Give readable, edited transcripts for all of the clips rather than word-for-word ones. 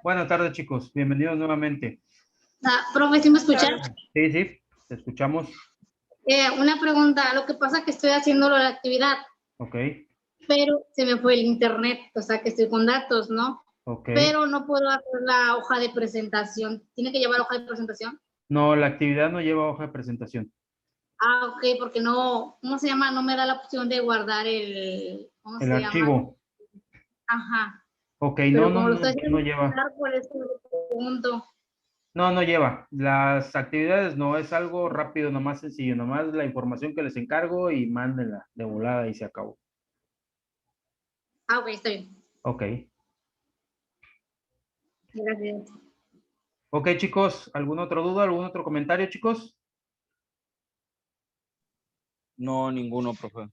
Buenas tardes, chicos. Bienvenidos nuevamente. Profe, ¿sí me escucha? Sí, sí, te escuchamos. Una pregunta, lo que pasa es que estoy haciendo la actividad, Ok, pero se me fue el internet, o sea que estoy con datos, ¿no? ok. Pero no puedo hacer la hoja de presentación. ¿Tiene que llevar hoja de presentación? No, la actividad no lleva hoja de presentación. Ok, porque no, ¿cómo se llama? No me da la opción de guardar ¿cómo El se llama? archivo. Ajá, Ok, no, pero no, como lo no, estoy no haciendo, lleva. por eso le pregunto. No, no lleva. Las actividades no, es algo rápido, nomás sencillo, nomás la información que les encargo y mándenla de volada y se acabó. Ok, está bien. Ok. Gracias. Ok, chicos, ¿alguna otra duda, algún otro comentario, chicos? No, ninguno, profe.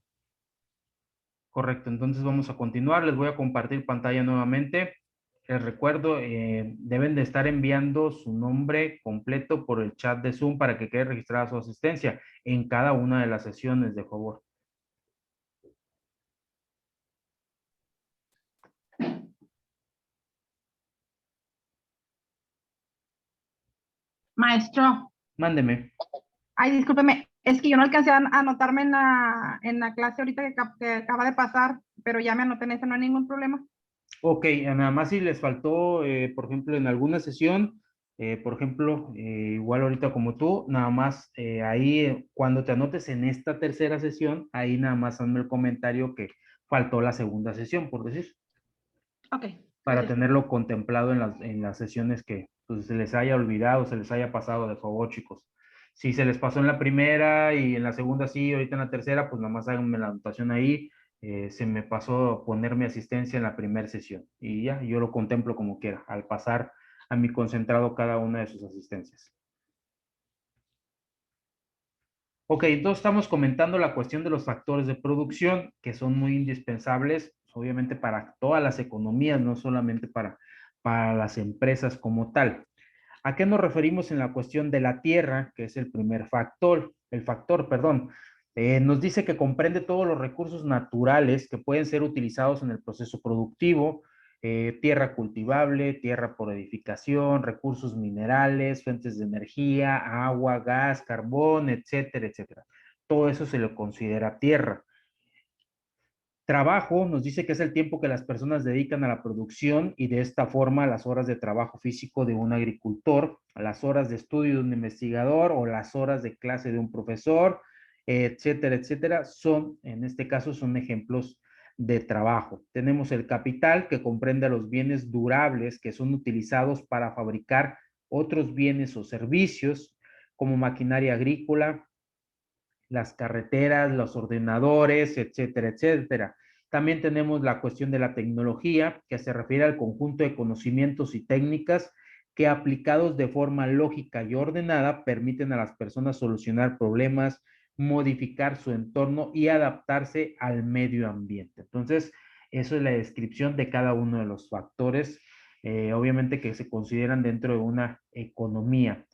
Correcto, entonces vamos a continuar. Les voy a compartir pantalla nuevamente. Les recuerdo, deben de estar enviando su nombre completo por el chat de Zoom para que quede registrada su asistencia en cada una de las sesiones, de favor. Maestro, Mándeme. ay, discúlpeme, es que yo no alcancé a anotarme en la clase ahorita que acaba de pasar, pero ya me anoté en ese, no hay ningún problema. Ok, nada más si les faltó, por ejemplo, en alguna sesión, por ejemplo, igual ahorita como tú, nada más ahí, cuando te anotes en esta tercera sesión, ahí nada más hazme el comentario que faltó la segunda sesión, por decir, Ok, para gracias. tenerlo contemplado en las sesiones que pues, se les haya olvidado, se les haya pasado, de favor, chicos. Si se les pasó en la primera y en la segunda sí, ahorita en la tercera, pues nada más háganme la anotación ahí. Se me pasó poner mi asistencia en la primera sesión y ya, yo lo contemplo como quiera, al pasar a mi concentrado cada una de sus asistencias. Ok, entonces estamos comentando la cuestión de los factores de producción que son muy indispensables, obviamente para todas las economías, no solamente para las empresas como tal. ¿A qué nos referimos en la cuestión de la tierra, que es el primer factor, perdón? Nos dice que comprende todos los recursos naturales que pueden ser utilizados en el proceso productivo, tierra cultivable, tierra por edificación, recursos minerales, fuentes de energía, agua, gas, carbón, etcétera, etcétera. Todo eso se le considera tierra. Trabajo nos dice que es el tiempo que las personas dedican a la producción y de esta forma las horas de trabajo físico de un agricultor, las horas de estudio de un investigador o las horas de clase de un profesor, etcétera, etcétera, son, en este caso, son ejemplos de trabajo. Tenemos el capital que comprende los bienes durables que son utilizados para fabricar otros bienes o servicios como maquinaria agrícola, las carreteras, los ordenadores, etcétera, etcétera. También tenemos la cuestión de la tecnología, que se refiere al conjunto de conocimientos y técnicas que aplicados de forma lógica y ordenada permiten a las personas solucionar problemas, modificar su entorno y adaptarse al medio ambiente. Entonces, eso es la descripción de cada uno de los factores, obviamente que se consideran dentro de una economía.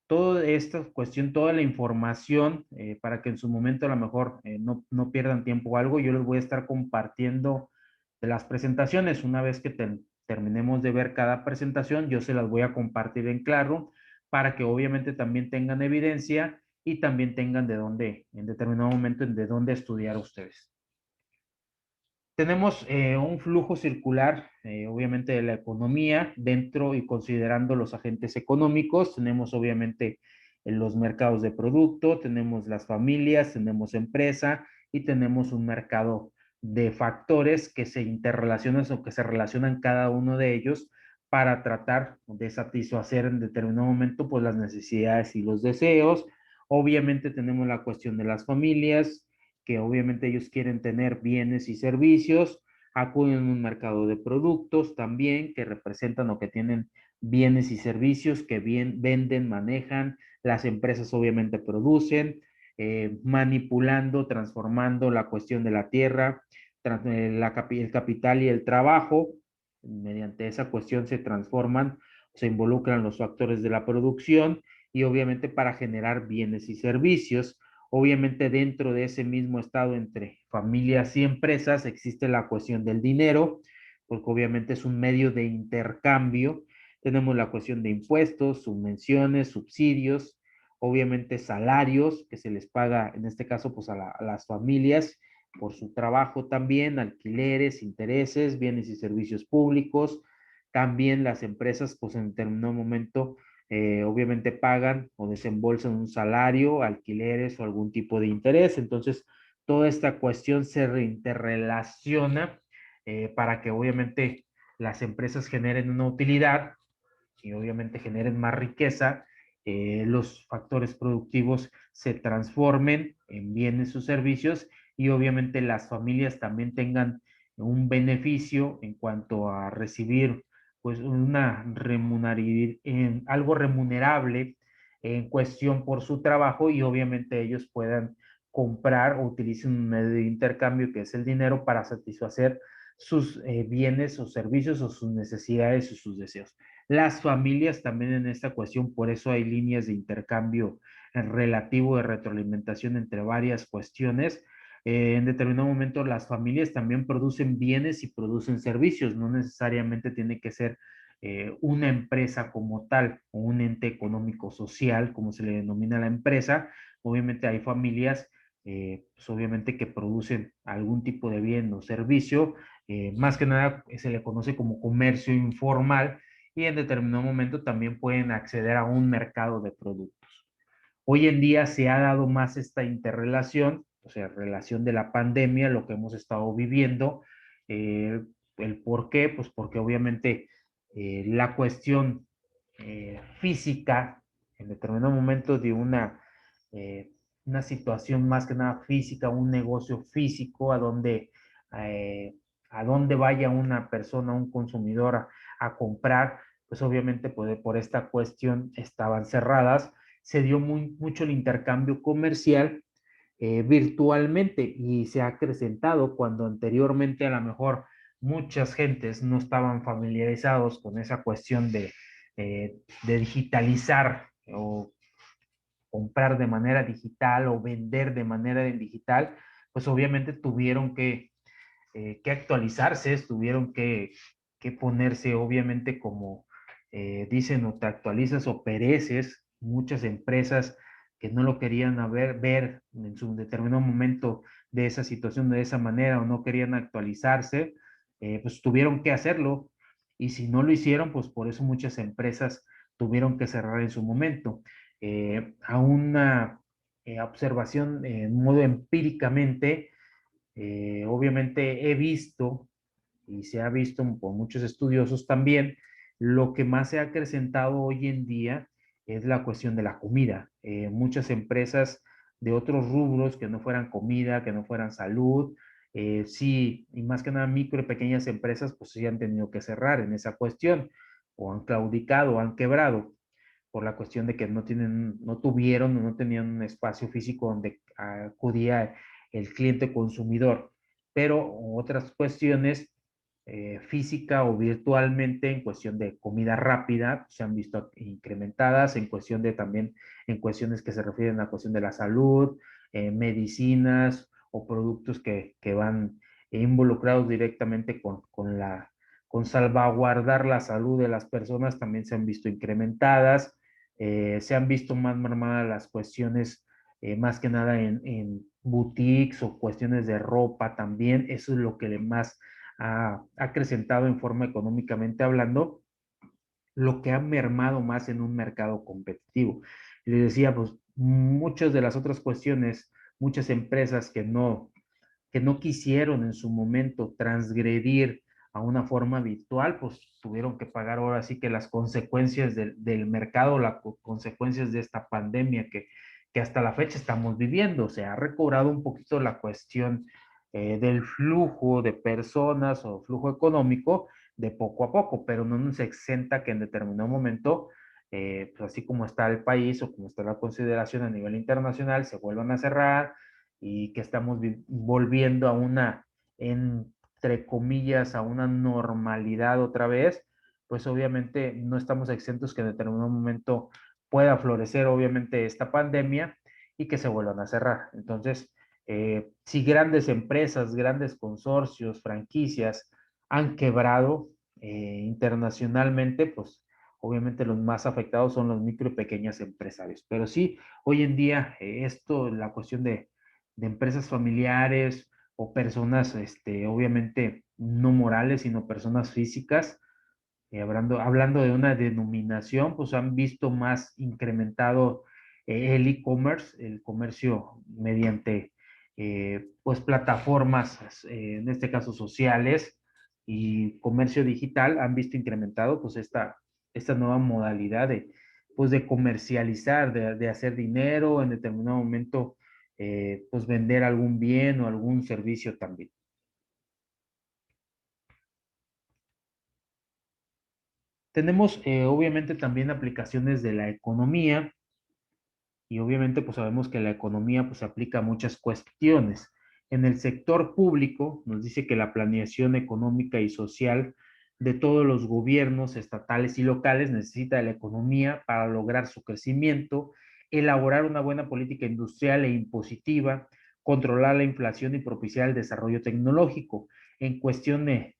Toda esta cuestión, toda la información, para que en su momento a lo mejor no pierdan tiempo o algo, yo les voy a estar compartiendo de las presentaciones. Una vez que terminemos de ver cada presentación, yo se las voy a compartir en claro para que obviamente también tengan evidencia y también tengan de dónde, en determinado momento, de dónde estudiar ustedes. Tenemos un flujo circular, obviamente, de la economía dentro y considerando los agentes económicos. Tenemos, obviamente, los mercados de producto, tenemos las familias, tenemos empresa y tenemos un mercado de factores que se interrelacionan o que se relacionan cada uno de ellos para tratar de satisfacer en determinado momento pues las necesidades y los deseos. Obviamente tenemos la cuestión de las familias, que obviamente ellos quieren tener bienes y servicios, acuden a un mercado de productos también que representan o que tienen bienes y servicios que bien venden, manejan, las empresas obviamente producen, manipulando, transformando la cuestión de la tierra, el capital y el trabajo, mediante esa cuestión se transforman, se involucran los factores de la producción y obviamente para generar bienes y servicios. Obviamente dentro de ese mismo estado entre familias y empresas existe la cuestión del dinero, porque obviamente es un medio de intercambio Tenemos la cuestión de impuestos, subvenciones, subsidios, obviamente salarios que se les paga, en este caso, pues a las familias por su trabajo también, alquileres, intereses, bienes y servicios públicos. También las empresas, pues en determinado momento, obviamente pagan o desembolsan un salario, alquileres o algún tipo de interés. Entonces, toda esta cuestión se interrelaciona para que obviamente las empresas generen una utilidad y obviamente generen más riqueza, los factores productivos se transformen en bienes o servicios y obviamente las familias también tengan un beneficio en cuanto a recibir pues una algo remunerable en cuestión por su trabajo y obviamente ellos puedan comprar o utilicen un medio de intercambio que es el dinero para satisfacer sus bienes o servicios o sus necesidades o sus deseos. Las familias también en esta cuestión, por eso hay líneas de intercambio relativo de retroalimentación entre varias cuestiones. En determinado momento las familias también producen bienes y producen servicios, no necesariamente tiene que ser una empresa como tal o un ente económico social, como se le denomina a la empresa. Obviamente hay familias, pues obviamente que producen algún tipo de bien o servicio, más que nada se le conoce como comercio informal y en determinado momento también pueden acceder a un mercado de productos. Hoy en día se ha dado más esta interrelación, o sea, relación de la pandemia, lo que hemos estado viviendo. Eh, ¿El por qué? Pues porque obviamente la cuestión física, en determinado momento de una situación más que nada física, un negocio físico, eh, a donde vaya una persona, un consumidor a comprar, pues obviamente por esta cuestión estaban cerradas, se dio mucho el intercambio comercial virtualmente y se ha acrecentado cuando anteriormente a lo mejor muchas gentes no estaban familiarizados con esa cuestión de digitalizar o comprar de manera digital o vender de manera digital, pues obviamente tuvieron que actualizarse, tuvieron que ponerse obviamente como dicen, o te actualizas o pereces. Muchas empresas que no lo querían ver en su determinado momento de esa situación de esa manera o no querían actualizarse, pues tuvieron que hacerlo. Y si no lo hicieron, pues por eso muchas empresas tuvieron que cerrar en su momento. A una observación en modo empíricamente, obviamente he visto, y se ha visto por muchos estudiosos también, lo que más se ha acrecentado hoy en día es la cuestión de la comida. Muchas empresas de otros rubros que no fueran comida, que no fueran salud, sí, y más que nada micro y pequeñas empresas, pues sí han tenido que cerrar en esa cuestión, o han claudicado, o han quebrado por la cuestión de que no tuvieron o no tenían un espacio físico donde acudía el cliente consumidor. Pero otras cuestiones, física o virtualmente, en cuestión de comida rápida, se han visto incrementadas, en cuestión de también, en cuestiones que se refieren a la cuestión de la salud, medicinas o productos que van involucrados directamente con salvaguardar la salud de las personas, también se han visto incrementadas. Se han visto más mermadas las cuestiones, más que nada en boutiques o cuestiones de ropa también. Eso es lo que le más ha acrecentado en forma económicamente hablando, lo que ha mermado más en un mercado competitivo. Y les decía, pues muchas de las otras cuestiones, muchas empresas que no quisieron en su momento transgredir a una forma virtual, pues tuvieron que pagar ahora sí que las consecuencias del mercado, las consecuencias de esta pandemia que hasta la fecha estamos viviendo. Se ha recobrado un poquito la cuestión del flujo de personas o flujo económico de poco a poco, pero no nos exenta que en determinado momento, pues así como está el país o como está la consideración a nivel internacional, se vuelvan a cerrar, y que estamos volviendo a entre comillas, a una normalidad otra vez, pues obviamente no estamos exentos que en determinado momento pueda florecer obviamente esta pandemia y que se vuelvan a cerrar. Entonces, si grandes empresas, grandes consorcios, franquicias han quebrado internacionalmente, pues obviamente los más afectados son los micro y pequeños empresarios. Pero sí, hoy en día esto, la cuestión de empresas familiares o personas, obviamente no morales, sino personas físicas, hablando de una denominación, pues han visto más incrementado el e-commerce, el comercio mediante pues plataformas, en este caso sociales y comercio digital, han visto incrementado pues esta nueva modalidad pues de comercializar, de hacer dinero, en determinado momento pues vender algún bien o algún servicio también. Tenemos obviamente también aplicaciones de la economía y obviamente pues sabemos que la economía pues aplica a muchas cuestiones. En el sector público nos dice que la planeación económica y social de todos los gobiernos estatales y locales necesita de la economía para lograr su crecimiento, elaborar una buena política industrial e impositiva, controlar la inflación y propiciar el desarrollo tecnológico. En cuestión de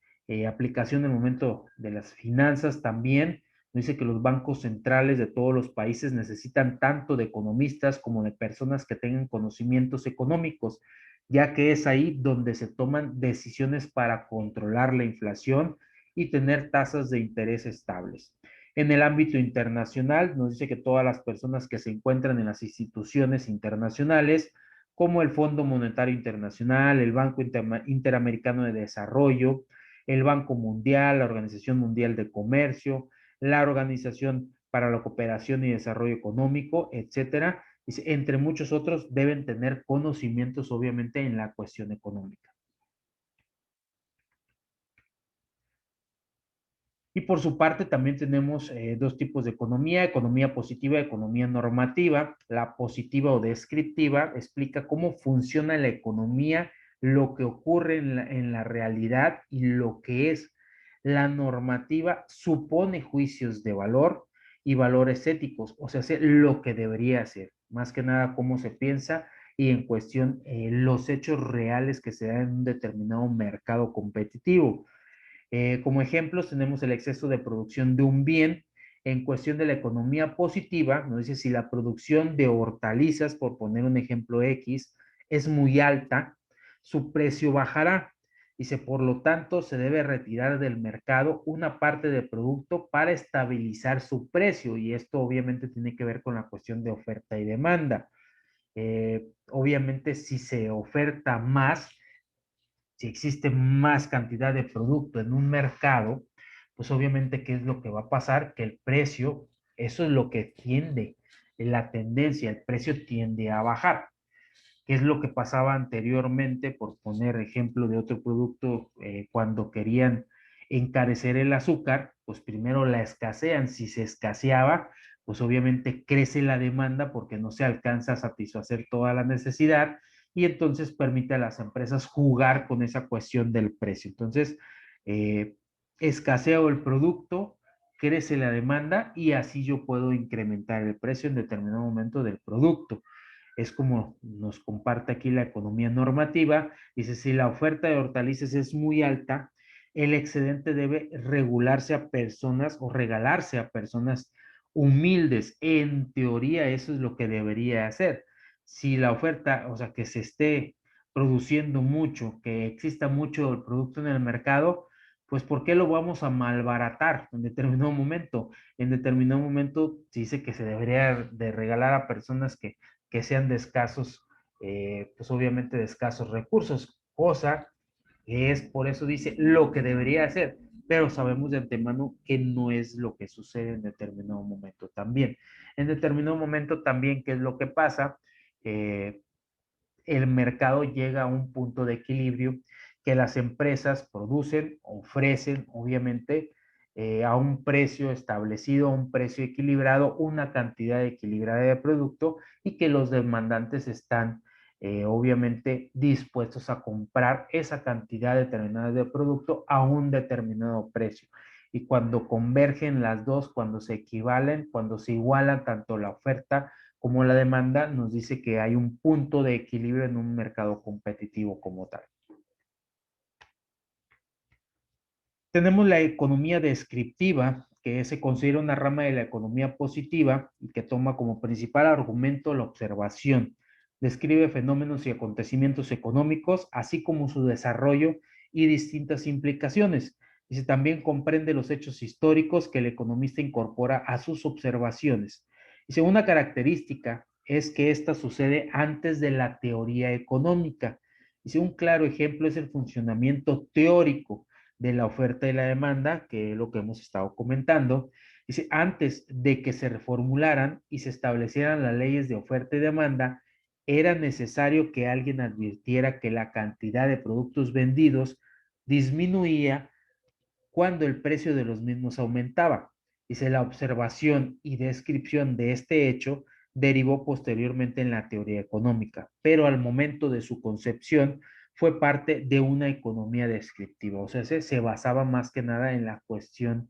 aplicación en el momento de las finanzas también, dice que los bancos centrales de todos los países necesitan tanto de economistas como de personas que tengan conocimientos económicos, ya que es ahí donde se toman decisiones para controlar la inflación y tener tasas de interés estables. En el ámbito internacional, nos dice que todas las personas que se encuentran en las instituciones internacionales, como el Fondo Monetario Internacional, el Banco Interamericano de Desarrollo, el Banco Mundial, la Organización Mundial de Comercio, la Organización para la Cooperación y Desarrollo Económico, etcétera, entre muchos otros, deben tener conocimientos, obviamente, en la cuestión económica. Y por su parte también tenemos dos tipos de economía positiva y economía normativa. La positiva o descriptiva explica cómo funciona la economía, lo que ocurre en la realidad y lo que es. La normativa supone juicios de valor y valores éticos, o sea, lo que debería ser, más que nada cómo se piensa y en cuestión los hechos reales que se dan en un determinado mercado competitivo. Como ejemplos tenemos el exceso de producción de un bien. En cuestión de la economía positiva, nos dice si la producción de hortalizas, por poner un ejemplo X, es muy alta, su precio bajará. Dice, por lo tanto, se debe retirar del mercado una parte del producto para estabilizar su precio. Y esto obviamente tiene que ver con la cuestión de oferta y demanda. Obviamente, si se oferta más, si existe más cantidad de producto en un mercado, pues obviamente, ¿qué es lo que va a pasar? Que el precio, eso es lo que tiende, la tendencia, el precio tiende a bajar. ¿Qué es lo que pasaba anteriormente? Por poner ejemplo de otro producto, cuando querían encarecer el azúcar, pues primero la escasean. Si se escaseaba, pues obviamente crece la demanda porque no se alcanza a satisfacer toda la necesidad y entonces permite a las empresas jugar con esa cuestión del precio. Entonces, eh, escaseo el producto, crece la demanda y así yo puedo incrementar el precio en determinado momento del producto. Es como nos comparte aquí la economía normativa. Dice, si la oferta de hortalizas es muy alta, el excedente debe regularse a personas o regalarse a personas humildes. En teoría, eso es lo que debería hacer. Si la oferta, o sea, que se esté produciendo mucho, que exista mucho el producto en el mercado, pues ¿por qué lo vamos a malbaratar en determinado momento? En determinado momento se dice que se debería de regalar a personas que sean de escasos, pues obviamente de escasos recursos, cosa que es, por eso dice, lo que debería hacer, pero sabemos de antemano que no es lo que sucede en determinado momento también. En determinado momento también, ¿qué es lo que pasa? Eh, el mercado llega a un punto de equilibrio que las empresas producen, ofrecen, obviamente, a un precio establecido, a un precio equilibrado, una cantidad equilibrada de producto y que los demandantes están obviamente dispuestos a comprar esa cantidad determinada de producto a un determinado precio. Y cuando convergen las dos, cuando se equivalen, cuando se igualan tanto la oferta como la demanda, nos dice que hay un punto de equilibrio en un mercado competitivo como tal. Tenemos la economía descriptiva, que se considera una rama de la economía positiva y que toma como principal argumento la observación. Describe fenómenos y acontecimientos económicos, así como su desarrollo y distintas implicaciones. Dice, también comprende los hechos históricos que el economista incorpora a sus observaciones. Dice, una característica es que esta sucede antes de la teoría económica. Dice, un claro ejemplo es el funcionamiento teórico de la oferta y la demanda, que es lo que hemos estado comentando. Dice, antes de que se reformularan y se establecieran las leyes de oferta y demanda, era necesario que alguien advirtiera que la cantidad de productos vendidos disminuía cuando el precio de los mismos aumentaba. Dice, la observación y descripción de este hecho derivó posteriormente en la teoría económica, pero al momento de su concepción fue parte de una economía descriptiva, o sea, se basaba más que nada en la cuestión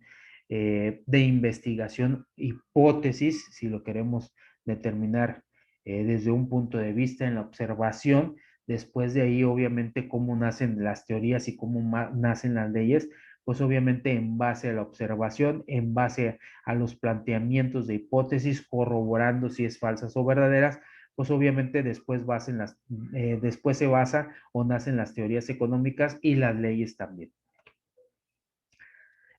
de investigación, hipótesis, si lo queremos determinar desde un punto de vista en la observación. Después de ahí, obviamente, cómo nacen las teorías y cómo nacen las leyes, pues obviamente en base a la observación, en base a los planteamientos de hipótesis, corroborando si es falsas o verdaderas, pues obviamente después se basa o nacen las teorías económicas y las leyes también.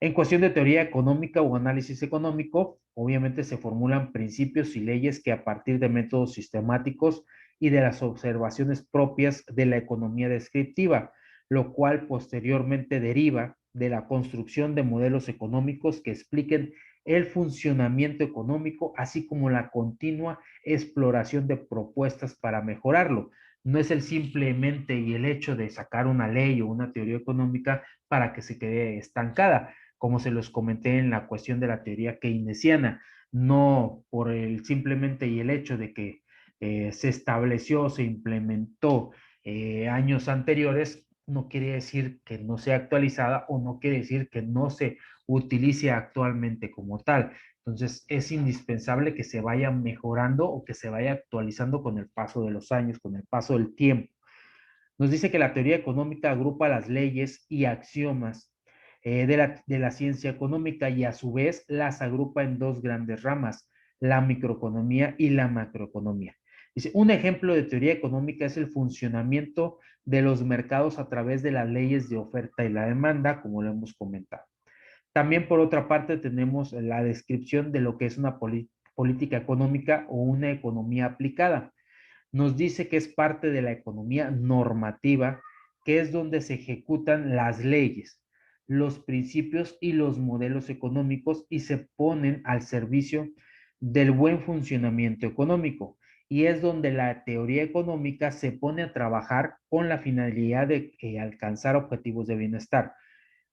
En cuestión de teoría económica o análisis económico, obviamente se formulan principios y leyes que a partir de métodos sistemáticos y de las observaciones propias de la economía descriptiva, lo cual posteriormente deriva de la construcción de modelos económicos que expliquen el funcionamiento económico, así como la continua exploración de propuestas para mejorarlo. No es el simplemente y el hecho de sacar una ley o una teoría económica para que se quede estancada, como se los comenté en la cuestión de la teoría keynesiana, no por el simplemente y el hecho de que se estableció, se implementó años anteriores, no quiere decir que no sea actualizada o no quiere decir que no se utilice actualmente como tal. Entonces, es indispensable que se vaya mejorando o que se vaya actualizando con el paso de los años, con el paso del tiempo. Nos dice que la teoría económica agrupa las leyes y axiomas de la ciencia económica y a su vez las agrupa en dos grandes ramas, la microeconomía y la macroeconomía. Dice, un ejemplo de teoría económica es el funcionamiento de los mercados a través de las leyes de oferta y la demanda, como lo hemos comentado. También, por otra parte, tenemos la descripción de lo que es una política económica o una economía aplicada. Nos dice que es parte de la economía normativa, que es donde se ejecutan las leyes, los principios y los modelos económicos y se ponen al servicio del buen funcionamiento económico. Y es donde la teoría económica se pone a trabajar con la finalidad de alcanzar objetivos de bienestar.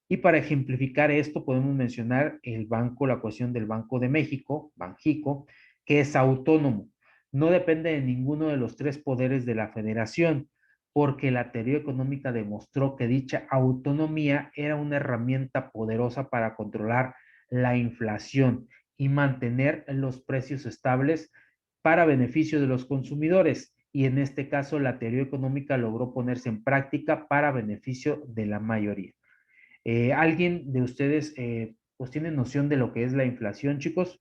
Y para ejemplificar esto, podemos mencionar el banco, la cuestión del Banco de México, Banjico, que es autónomo. No depende de ninguno de los tres poderes de la federación, porque la teoría económica demostró que dicha autonomía era una herramienta poderosa para controlar la inflación y mantener los precios estables para beneficio de los consumidores. Y en este caso, la teoría económica logró ponerse en práctica para beneficio de la mayoría. ¿Alguien de ustedes pues tiene noción de lo que es la inflación, chicos?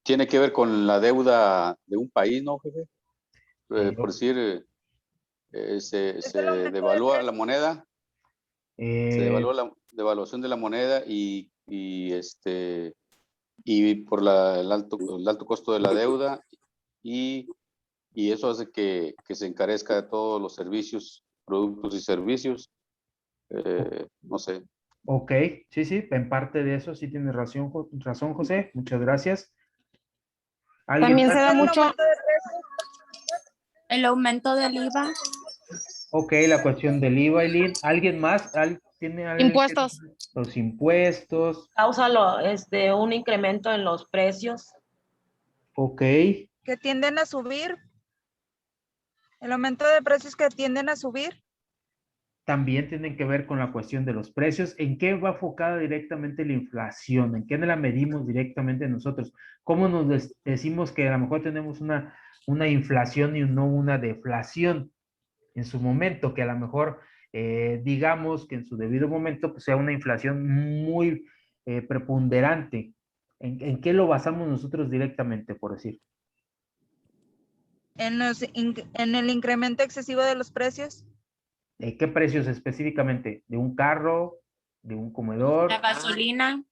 Tiene que ver con la deuda de un país, ¿no, jefe? Por decir, se devalúa la moneda, se devalúa la devaluación de la moneda y por el alto costo de la deuda y eso hace que se encarezca todos los servicios, productos y servicios. No sé. Ok, sí, sí, en parte de eso sí tienes razón, José, muchas gracias. También se da mucho El aumento del IVA. Ok, la cuestión del IVA, Eileen. ¿Alguien más? ¿Tiene alguien impuestos. los impuestos? Causa un incremento en los precios. Ok. Que tienden a subir. El aumento de precios que tienden a subir. También tienen que ver con la cuestión de los precios. ¿En qué va enfocada directamente la inflación? ¿En qué la medimos directamente nosotros? ¿Cómo nos decimos que a lo mejor tenemos una inflación y no una deflación en su momento? Que a lo mejor digamos que en su debido momento pues, sea una inflación muy preponderante. ¿En qué lo basamos nosotros directamente, por decir? En el incremento excesivo de los precios. ¿Qué precios específicamente? ¿De un carro? ¿De un comedor? La gasolina.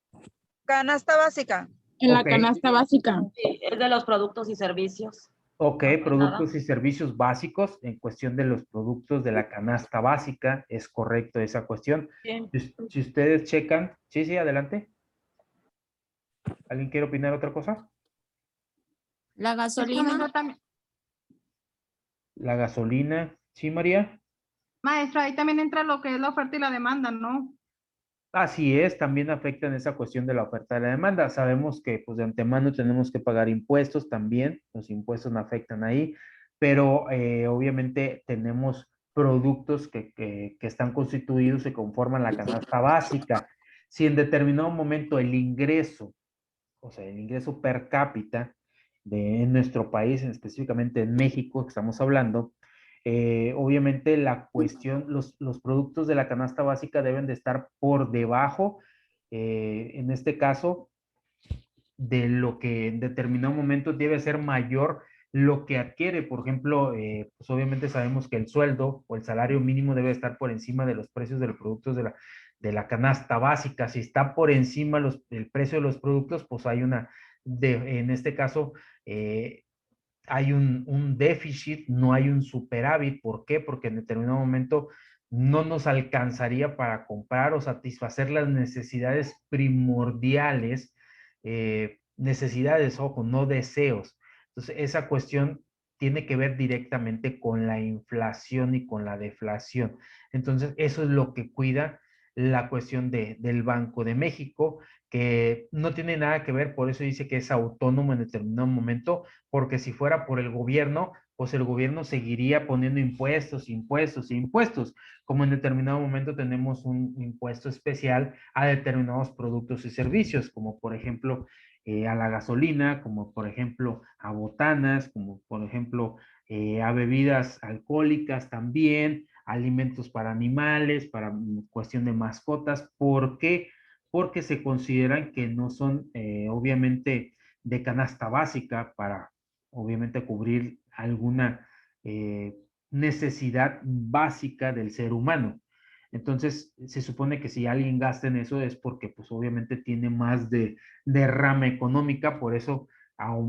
Canasta básica. En la Ok. canasta básica. Sí, es de los productos y servicios. Ok, Más que productos nada. y servicios básicos, en cuestión de los productos de la canasta básica, es correcto esa cuestión. Sí. Si ustedes checan, sí, sí, adelante. ¿Alguien quiere opinar otra cosa? La Es gasolina. como también, La gasolina, ¿sí, María? maestra, ahí también entra lo que es la oferta y la demanda, ¿no? Así es, también afecta en esa cuestión de la oferta y la demanda. Sabemos que pues de antemano tenemos que pagar impuestos también, los impuestos no afectan ahí, pero obviamente tenemos productos que están constituidos y conforman la canasta básica. Si en determinado momento el ingreso, o sea, el ingreso per cápita en nuestro país, específicamente en México, que estamos hablando, obviamente la cuestión, los productos de la canasta básica deben de estar por debajo, en este caso, de lo que en determinado momento debe ser mayor lo que adquiere. Por ejemplo, pues obviamente sabemos que el sueldo o el salario mínimo debe estar por encima de los precios de los productos de la canasta básica. Si está por encima el precio de los productos, pues hay en este caso, hay un déficit, no hay un superávit. ¿Por qué? Porque en determinado momento no nos alcanzaría para comprar o satisfacer las necesidades primordiales, necesidades, ojo, no deseos. Entonces, esa cuestión tiene que ver directamente con la inflación y con la deflación. Entonces, eso es lo que cuida la cuestión del Banco de México, que no tiene nada que ver, por eso dice que es autónomo en determinado momento, porque si fuera por el gobierno, pues el gobierno seguiría poniendo impuestos, impuestos, impuestos, como en determinado momento tenemos un impuesto especial a determinados productos y servicios, como por ejemplo a la gasolina, como por ejemplo a botanas, como por ejemplo a bebidas alcohólicas también, alimentos para animales, para cuestión de mascotas. ¿Por qué? Porque se consideran que no son obviamente de canasta básica para obviamente cubrir alguna necesidad básica del ser humano. Entonces, se supone que si alguien gasta en eso es porque pues obviamente tiene más de rama económica, por eso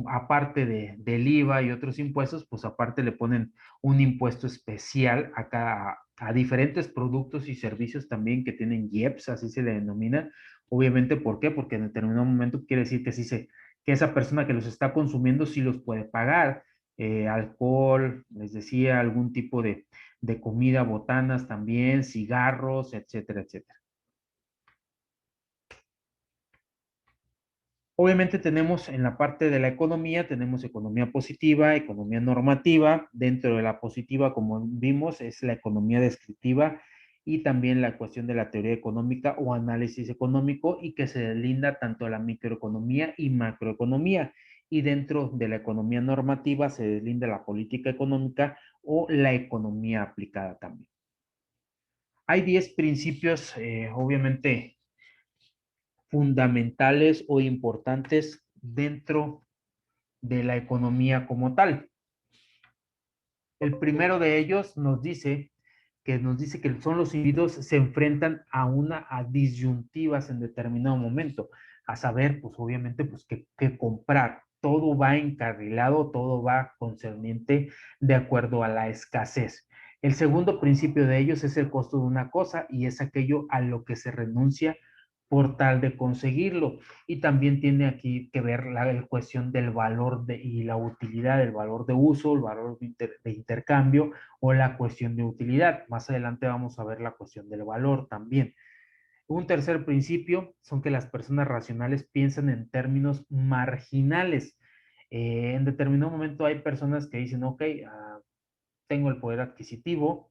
aparte del IVA y otros impuestos, pues aparte le ponen un impuesto especial a diferentes productos y servicios también que tienen IEPS, así se le denomina. Obviamente, ¿por qué? Porque en determinado momento quiere decir que sí que esa persona que los está consumiendo sí los puede pagar. Alcohol, les decía, algún tipo de comida, botanas también, cigarros, etcétera, etcétera. Obviamente tenemos en la parte de la economía, tenemos economía positiva, economía normativa. Dentro de la positiva, como vimos, es la economía descriptiva y también la cuestión de la teoría económica o análisis económico, y que se deslinda tanto a la microeconomía y macroeconomía. Y dentro de la economía normativa se deslinda la política económica o la economía aplicada también. Hay 10 principios, obviamente, fundamentales o importantes dentro de la economía como tal. El primero de ellos nos dice que son los individuos se enfrentan a disyuntivas en determinado momento, a saber, pues obviamente, pues qué comprar. Todo va encarrilado, todo va concerniente de acuerdo a la escasez. El segundo principio de ellos es el costo de una cosa, y es aquello a lo que se renuncia por tal de conseguirlo. Y también tiene aquí que ver la cuestión del valor y la utilidad, el valor de uso, el valor de intercambio o la cuestión de utilidad. Más adelante vamos a ver la cuestión del valor también. Un tercer principio son que las personas racionales piensan en términos marginales. En determinado momento hay personas que dicen, ok, tengo el poder adquisitivo,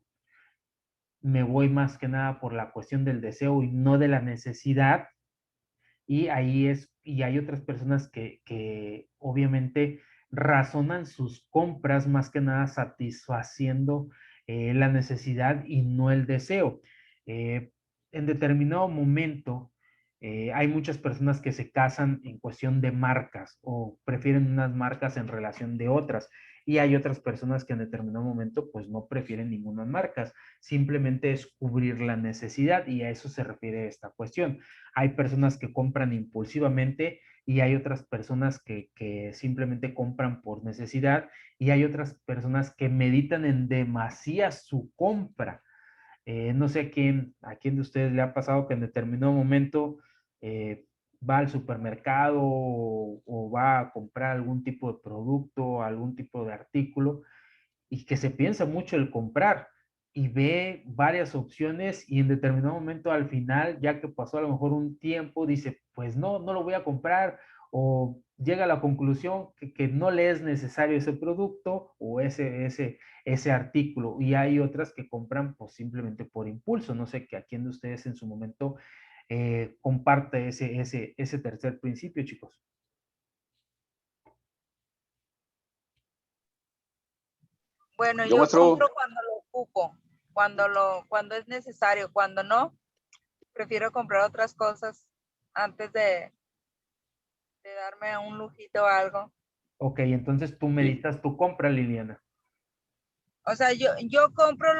me voy más que nada por la cuestión del deseo y no de la necesidad. Y hay otras personas que obviamente razonan sus compras más que nada satisfaciendo la necesidad y no el deseo. En determinado momento, hay muchas personas que se casan en cuestión de marcas o prefieren unas marcas en relación de otras. Y hay otras personas que en determinado momento pues no prefieren ninguna marcas. Simplemente es cubrir la necesidad y a eso se refiere esta cuestión. Hay personas que compran impulsivamente y hay otras personas que simplemente compran por necesidad y hay otras personas que meditan en demasía su compra. No sé a quién de ustedes le ha pasado que en determinado momento va al supermercado o va a comprar algún tipo de producto, algún tipo de artículo y que se piensa mucho el comprar y ve varias opciones y en determinado momento al final, ya que pasó a lo mejor un tiempo, dice, pues no, no lo voy a comprar o llega a la conclusión que no le es necesario ese producto o ese artículo. Y hay otras que compran pues simplemente por impulso. No sé que a quién de ustedes en su momento comparte ese tercer principio, chicos. Bueno, Yo yo muestro, compro cuando lo ocupo, cuando es necesario, cuando no, prefiero comprar otras cosas antes de darme un lujito o algo. Ok, entonces tú meditas tu compra, Liliana. O sea, yo compro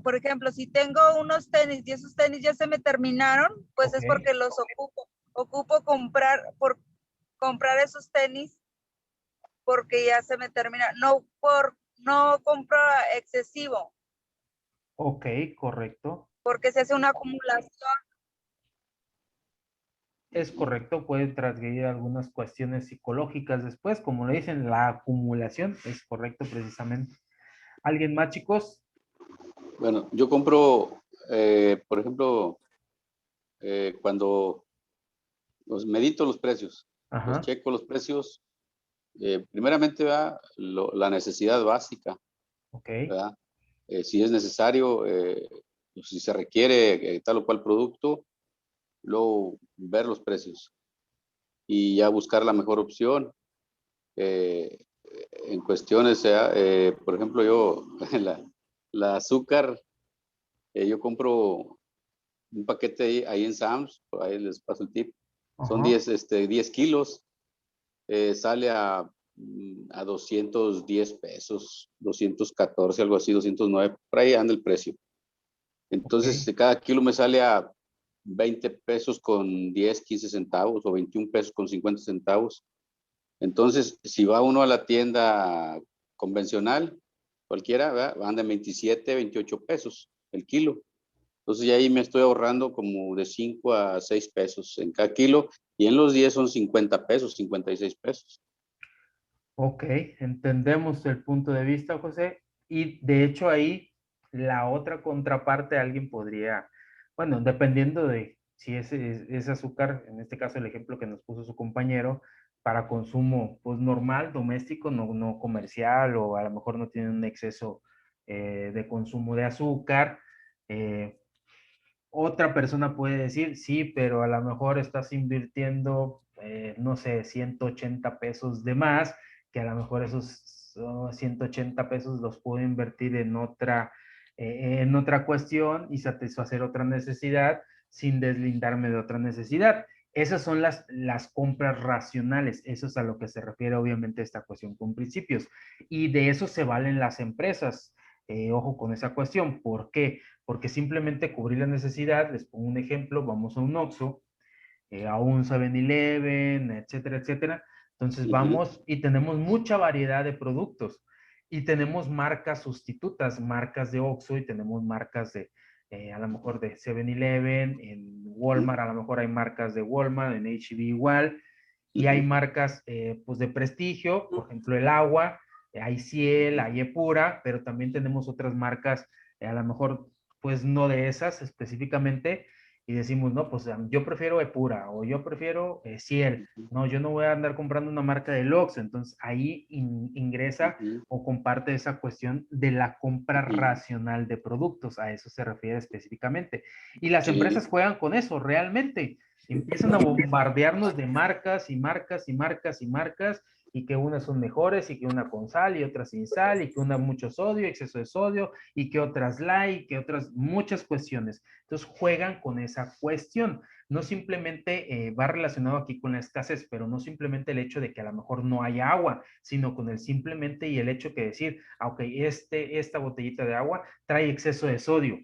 por ejemplo, si tengo unos tenis y esos tenis ya se me terminaron, pues Ok. es porque los ocupo. Ocupo comprar esos tenis porque ya se me termina. No compro excesivo, Ok, correcto. porque se hace una acumulación. Es correcto, puede transgredir algunas cuestiones psicológicas después, como le dicen, la acumulación es correcto precisamente. ¿Alguien más, chicos? bueno, yo compro, por ejemplo, cuando medito los precios, los Ajá, checo los precios, primeramente va la necesidad básica, ok, ¿verdad? Si es necesario, si se requiere tal o cual producto, luego ver los precios y ya buscar la mejor opción. En cuestiones, por ejemplo, yo, la azúcar, yo compro un paquete ahí en Sam's, ahí les paso el tip, son ajá, 10 kilos, sale a 210 pesos, 214, algo así, 209, por ahí anda el precio. ok, Entonces, cada kilo me sale a 20 pesos con 10, 15 centavos o 21 pesos con 50 centavos. Entonces, si va uno a la tienda convencional, cualquiera, ¿verdad? Anda en 27, 28 pesos el kilo. Entonces, ya ahí me estoy ahorrando como de 5 a 6 pesos en cada kilo y en los 10 son 50 pesos, 56 pesos. ok, entendemos el punto de vista, José, y de hecho ahí la otra contraparte alguien podría, bueno, dependiendo de si es azúcar, en este caso el ejemplo que nos puso su compañero, para consumo pues normal, doméstico, no comercial, o a lo mejor no tiene un exceso de consumo de azúcar. eh, Otra persona puede decir, sí, pero a lo mejor estás invirtiendo, no sé, 180 pesos de más, que a lo mejor esos 180 pesos los puedo invertir en otra cuestión y satisfacer otra necesidad sin deslindarme de otra necesidad. Esas son las compras racionales. Eso es a lo que se refiere obviamente esta cuestión con principios. Y de eso se valen las empresas. Ojo con esa cuestión. ¿Por qué? Porque simplemente cubrir la necesidad, les pongo un ejemplo, vamos a un Oxxo, a un 7-Eleven, etcétera, etcétera. Entonces vamos y tenemos mucha variedad de productos y tenemos marcas sustitutas, marcas de Oxxo y tenemos marcas de, a lo mejor de 7-Eleven, en Walmart, a lo mejor hay marcas de Walmart, en H-E-B igual, y hay marcas pues de prestigio, por ejemplo el agua, hay Ciel, hay Epura, pero también tenemos otras marcas, a lo mejor pues no de esas específicamente, y decimos, no, pues yo prefiero Epura o yo prefiero Ciel, no, yo no voy a andar comprando una marca de Oxxo, entonces ahí ingresa o comparte esa cuestión de la compra racional de productos, a eso se refiere específicamente. Y las empresas Sí, juegan con eso realmente, empiezan a bombardearnos de marcas y marcas y marcas y marcas y que unas son mejores y que una con sal y otra sin sal y que una mucho sodio, exceso de sodio y que otras light y que otras muchas cuestiones. Entonces juegan con esa cuestión. No simplemente va relacionado aquí con la escasez, pero no simplemente el hecho de que a lo mejor no haya agua, sino con el simplemente y el hecho que decir, ok, esta botellita de agua trae exceso de sodio.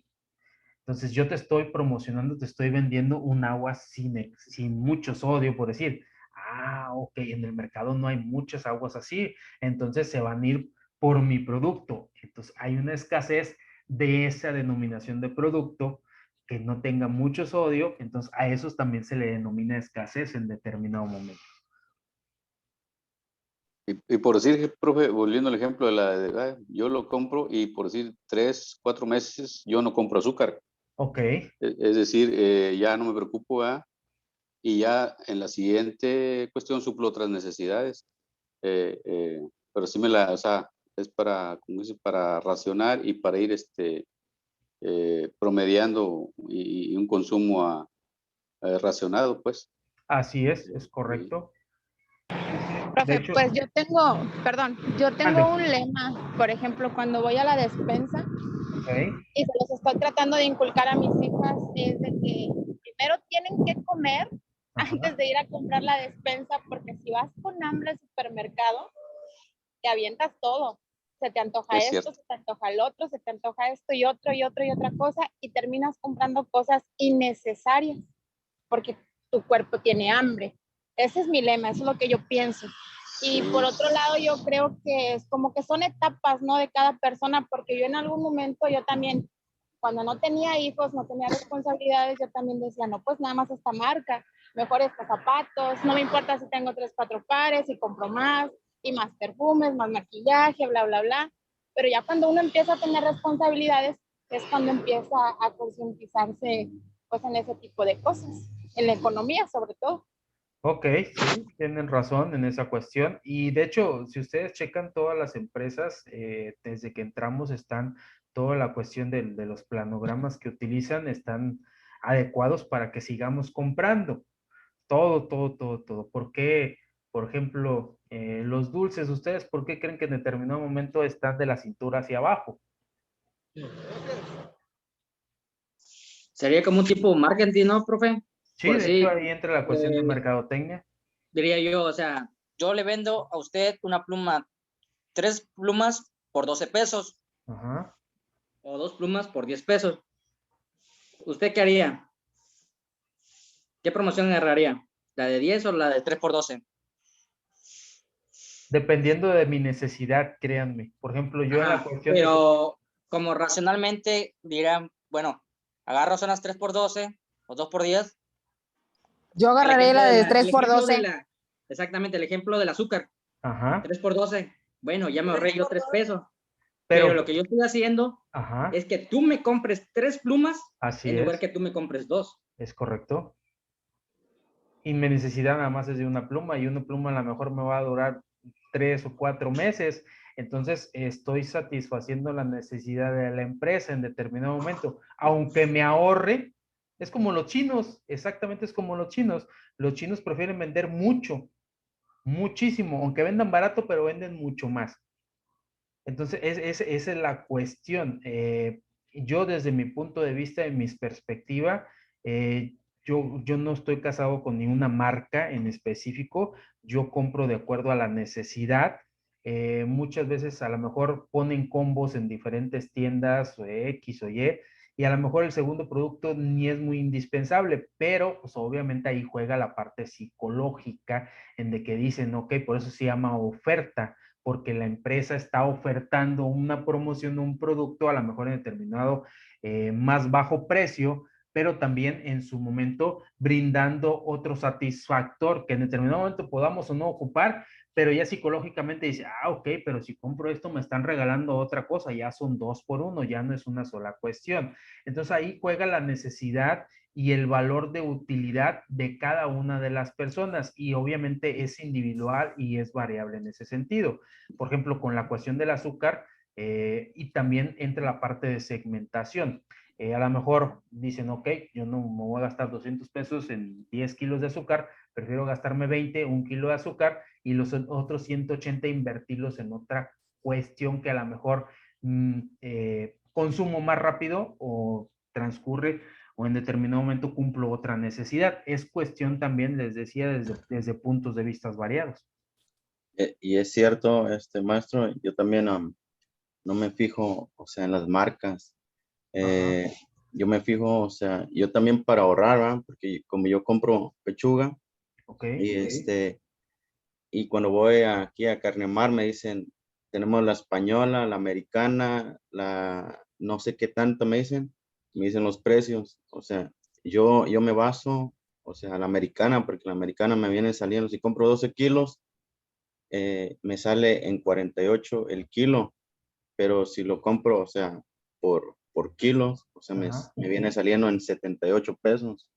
Entonces yo te estoy promocionando, te estoy vendiendo un agua sin mucho sodio, por decir. Ah, ok, en el mercado no hay muchas aguas así, entonces se van a ir por mi producto. Entonces hay una escasez de esa denominación de producto que no tenga mucho sodio, entonces a esos también se le denomina escasez en determinado momento. Y por decir, profe, volviendo al ejemplo yo lo compro y por decir 3, 4 meses yo no compro azúcar. Ok. Es decir, ya no me preocupo, ¿verdad? Y ya en la siguiente cuestión suplo otras necesidades. Pero sí o sea, es para, como dice, para racionar y para ir promediando y un consumo racionado, pues. Así es correcto. De Profe, hecho, pues yo tengo ande. un lema, por ejemplo, cuando voy a la despensa Ok. y se los estoy tratando de inculcar a mis hijas, es de que primero tienen que comer Ajá. antes de ir a comprar la despensa, porque si vas con hambre al supermercado, te avientas todo. Se te antoja Es esto, cierto. se te antoja el otro, se te antoja esto y otro y otro y otra cosa, y terminas comprando cosas innecesarias porque tu cuerpo tiene hambre. Ese es mi lema, eso es lo que yo pienso. Y por otro lado, yo creo que es como que son etapas, ¿no? De cada persona, porque yo en algún momento, yo también, cuando no tenía hijos, no tenía responsabilidades, yo también decía, no, pues nada más esta marca, mejor estos zapatos, no me importa si tengo 3, 4 pares y compro más, y más perfumes, más maquillaje, bla, bla, bla. Pero ya cuando uno empieza a tener responsabilidades, es cuando empieza a concientizarse pues en ese tipo de cosas, en la economía sobre todo. Ok, sí, tienen razón en esa cuestión. Y de hecho, si ustedes checan todas las empresas, desde que entramos están toda la cuestión de los planogramas que utilizan, están adecuados para que sigamos comprando. Todo. ¿Por qué, por ejemplo, los dulces, ustedes, por qué creen que en determinado momento están de la cintura hacia abajo? Sería como un tipo de marketing, ¿no, profe? Sí, Por de hecho así, ahí entra la cuestión de mercadotecnia. diría yo, o sea, yo le vendo a usted una pluma, 3 plumas por 12 pesos Ajá. o 2 plumas por 10 pesos. ¿Usted qué haría? ¿Qué promoción agarraría? ¿La de 10 o la de 3 por 12? Dependiendo de mi necesidad, créanme. Por ejemplo, yo en la cuestión de que... Pero como racionalmente dirán, bueno, agarro son las 3 por 12 o 2 por 10. Yo agarraré la de 3 por 12. Exactamente, el ejemplo del azúcar. Ajá. 3 por 12. Bueno, ya me ahorré yo 3 pesos. Pero Pero lo que yo estoy haciendo ajá, es que tú me compres 3 plumas así en lugar es. que tú me compres 2. Es correcto. Y mi necesidad nada más es de una pluma y una pluma a lo mejor me va a durar 3 o 4 meses. Entonces estoy satisfaciendo la necesidad de la empresa en determinado momento. Aunque me ahorre, es como los chinos, exactamente es como los chinos. Los chinos prefieren vender mucho, muchísimo, aunque vendan barato, pero venden mucho más. Entonces, esa es la cuestión. Yo desde mi punto de vista y mi perspectiva, yo no estoy casado con ninguna marca en específico. Yo compro de acuerdo a la necesidad. Muchas veces a lo mejor ponen combos en diferentes tiendas o X o y a lo mejor el segundo producto ni es muy indispensable, pero pues obviamente ahí juega la parte psicológica en de que dicen, ok, por eso se llama oferta porque la empresa está ofertando una promoción, un producto a lo mejor en determinado más bajo precio, pero también en su momento brindando otro satisfactor que en determinado momento podamos o no ocupar, pero ya psicológicamente dice, ok, pero si compro esto me están regalando otra cosa, ya son 2 por 1, ya no es una sola cuestión. Entonces ahí juega la necesidad y el valor de utilidad de cada una de las personas y obviamente es individual y es variable en ese sentido. Por ejemplo, con la cuestión del azúcar y también entra la parte de segmentación. A lo mejor dicen, ok, yo no me voy a gastar 200 pesos en 10 kilos de azúcar, prefiero gastarme 20, 1 kilo de azúcar, y los otros 180 invertirlos en otra cuestión que a lo mejor consumo más rápido o transcurre o en determinado momento cumplo otra necesidad. Es cuestión también, les decía, desde puntos de vista variados. Y es cierto, maestro, yo también no me fijo, o sea, en las marcas. Yo me fijo, o sea, yo también para ahorrar, ¿verdad? Porque como yo compro pechuga, y cuando voy aquí a Carne Mar me dicen, tenemos la española, la americana, la no sé qué tanto me dicen los precios. O sea, yo me baso, o sea, la americana, porque la americana me viene saliendo, si compro 12 kilos, me sale en 48 el kilo, pero si lo compro, o sea, por kilos, o sea, me viene saliendo en 78 pesos.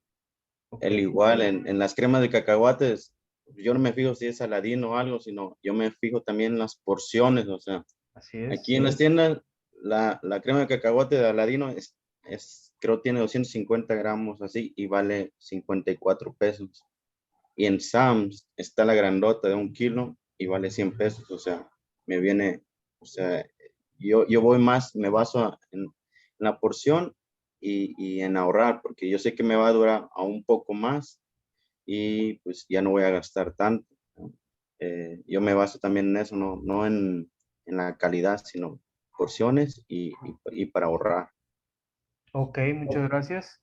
El igual, en las cremas de cacahuates, yo no me fijo si es Aladino o algo, sino yo me fijo también en las porciones, o sea, aquí en las tiendas, la crema de cacahuate de Aladino creo tiene 250 gramos así y vale 54 pesos. Y en Sam's está la grandota de 1 kilo y vale 100 pesos, o sea, me viene, o sea, yo voy más, me baso en la porción y en ahorrar, porque yo sé que me va a durar a un poco más y pues ya no voy a gastar tanto, ¿no? Yo me baso también en eso, no en la calidad, sino porciones y para ahorrar. Ok, muchas gracias.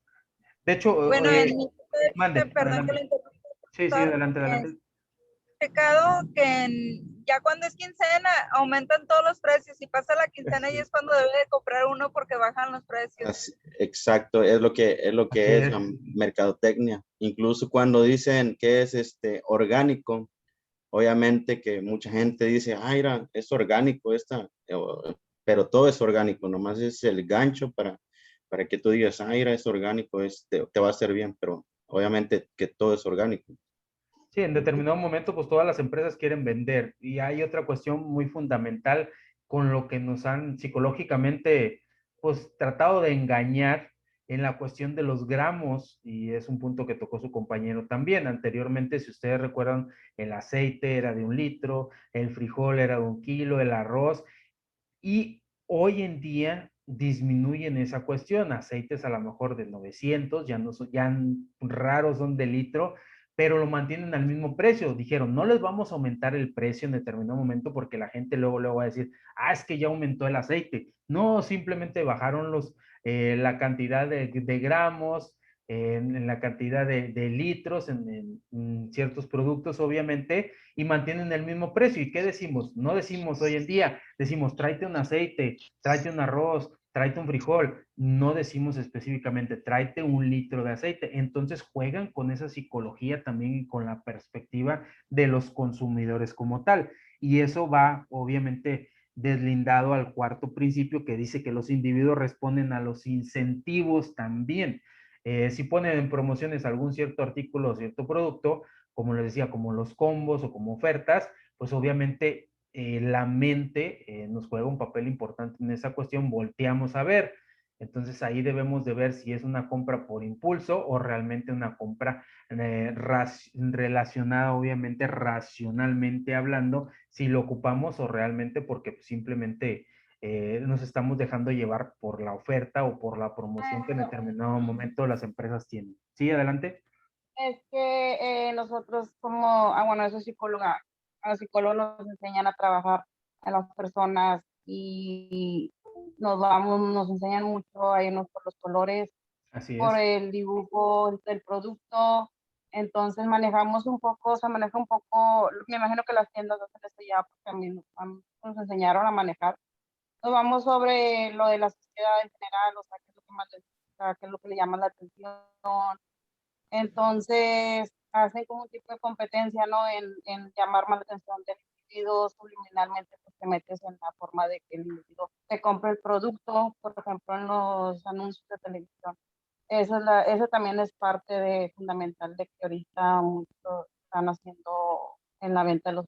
De hecho, Bueno, en mi punto de mande, vista, perdón que adelante. lo interrumpa, Sí, adelante. checado que ya cuando es quincena aumentan todos los precios y pasa la quincena y es cuando debe de comprar uno porque bajan los precios. Exacto, es lo que es la es. mercadotecnia. Incluso cuando dicen que es orgánico, obviamente que mucha gente dice, ay, mira, es orgánico pero todo es orgánico, nomás es el gancho para que tú digas, ay, mira, es orgánico, te va a hacer bien, pero obviamente que todo es orgánico. Sí, en determinado momento, pues todas las empresas quieren vender. Y hay otra cuestión muy fundamental con lo que nos han psicológicamente, pues, tratado de engañar en la cuestión de los gramos, y es un punto que tocó su compañero también. Anteriormente, si ustedes recuerdan, el aceite era de 1 litro, el frijol era de 1 kilo, el arroz, y hoy en día disminuyen esa cuestión. Aceites a lo mejor de 900, ya no son, ya raros son de litro, pero lo mantienen al mismo precio. Dijeron, no les vamos a aumentar el precio en determinado momento porque la gente luego va a decir, es que ya aumentó el aceite. No, simplemente bajaron la cantidad de gramos, en la cantidad de litros en ciertos productos, obviamente, y mantienen el mismo precio. ¿Y qué decimos? No decimos hoy en día, decimos, tráete un aceite, tráete un arroz, tráete un frijol. No decimos específicamente, tráete 1 litro de aceite. Entonces juegan con esa psicología también y con la perspectiva de los consumidores como tal. Y eso va, obviamente, deslindado al cuarto principio que dice que los individuos responden a los incentivos también. Si ponen en promociones algún cierto artículo o cierto producto, como les decía, como los combos o como ofertas, pues obviamente la mente nos juega un papel importante en esa cuestión, volteamos a ver. Entonces ahí debemos de ver si es una compra por impulso o realmente una compra relacionada, obviamente, racionalmente hablando, si lo ocupamos o realmente porque simplemente nos estamos dejando llevar por la oferta o por la promoción que en determinado momento las empresas tienen. Sí, adelante. Es que nosotros como, bueno, eso es psicóloga, a los psicólogos nos enseñan a trabajar a las personas y nos enseñan mucho a irnos por los colores, por el dibujo del producto. Entonces manejamos un poco, se maneja un poco, me imagino que las tiendas hacen esto ya porque a mí nos enseñaron a manejar. Nos vamos sobre lo de la sociedad en general, o sea, qué es lo que más les gusta, qué es lo que le llama la atención. Entonces, hacen como un tipo de competencia, ¿no? En llamar más la atención del individuo, subliminalmente, pues te metes en la forma de que el individuo te compre el producto, por ejemplo, en los anuncios de televisión. Eso también es parte fundamental de que ahorita muchos están haciendo en la venta de los